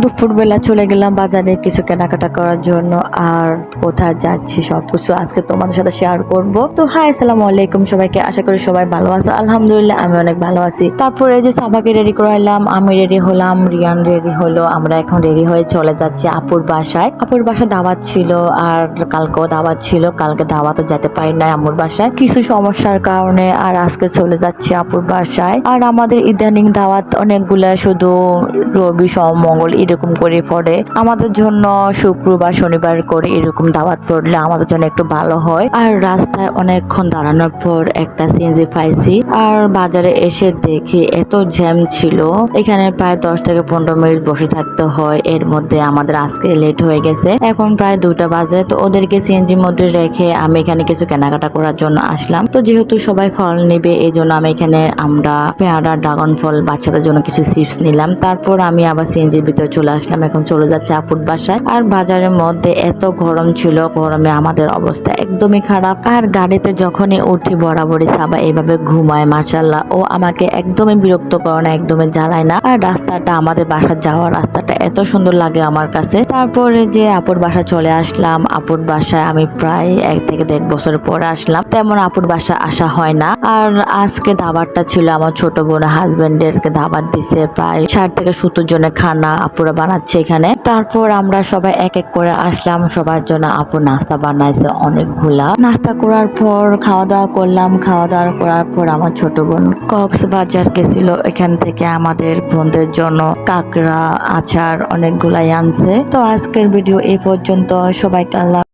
দুপুরবেলা চলে গেলাম বাজারে কিছু কেনাকাটা করার জন্য। আর কোথায় যাচ্ছি সবকিছু আজকে তোমাদের সাথে শেয়ার করব। তো হাই, আসসালামু আলাইকুম সবাইকে, আশা করি সবাই ভালো আছো। আলহামদুলিল্লাহ আমি অনেক ভালো আছি। তারপরে এই যে সাবাকে রেডি করাইলাম, আমি রেডি হলাম, রিয়ান রেডি হলো। আমরা এখন রেডি হয়ে চলে যাচ্ছি আপুর বাসায়। আপুর বাসায় দাওয়াত ছিল, আর কালকেও দাওয়াত ছিল। কালকে দাওয়াতে যেতে পারি নাই আম্মুর বাসায় কিছু সমস্যার কারণে, আর আজকে চলে যাচ্ছি আপুর বাসায়। আর আমাদের ইদানিং দাওয়াত অনেকগুলা, শুধু রবি সোম মঙ্গল এরকম করে পড়ে। আমাদের জন্য শুক্রবার শনিবার করে এরকম দাওয়াত পড়লে আমাদের জন্য একটু ভালো হয়। আর রাস্তায় অনেকক্ষণ দাঁড়ানোর পর একটা সিএনজি পাইছি। আর বাজারে এসে দেখি এত জ্যাম ছিল, এখানে প্রায় 10 থেকে 15 মিনিট বসে থাকতে হয়। এর মধ্যে আমাদের আজকে লেট হয়ে গেছে, এখন প্রায় 2টা বাজে। তো ওদেরকে সিএনজির মধ্যে রেখে আমি এখানে কিছু কেনাকাটা করার জন্য আসলাম। তো যেহেতু সবাই ফল নেবে এই জন্য আমি এখানে আমরা পেয়ারা, ড্রাগন ফল, বাচ্চাদের জন্য কিছু চিপস নিলাম। তারপর আমি আবার সিএনজির ভিতরে চলে আসলাম। এখন চলে যাচ্ছে আপুর বাসায়। আর বাজারের মধ্যে এত গরম ছিল, গরমে আমাদের অবস্থা একদমই খারাপ। আর গাড়িতে যখনই উঠি বরাবরই সাবা এইভাবে ঘুমায়, মাশাআল্লাহ ও আমাকে একদমই বিরক্ত করে না, একদমই জ্বালায় না। আর রাস্তাটা, আমাদের বাসা যাওয়ার রাস্তাটা এত সুন্দর লাগে আমার কাছে। তারপরে যে আপুর বাসায় চলে আসলাম। আপুর বাসায় আমি প্রায় 1 থেকে 1.5 বছর পরে আসলাম, তেমন আপুর বাসা আসা হয় না। আর আজকে দাবারটা ছিল আমার ছোট বোন হাজবেন্ডেরকে দাবার দিছে, প্রায় 60 থেকে 70 জনের খানা আপুরা বানাচ্ছে এখানে। তারপর আমরা সবাই এক এক করে আসলাম, সবার জন্য আপু নাস্তা বানাইছে অনেকগুলা। নাস্তা করার পর খাওয়া দাওয়া করলাম। খাওয়া দাওয়া করার পর আমার ছোট বোন কক্সবাজার গেছিল, এখান থেকে আমাদের বোনদের জন্য কাঁকড়া, আচার অনেকগুলাই আনছে। তো আজকের ভিডিও এই পর্যন্ত। সবাইকে আল্লাহ।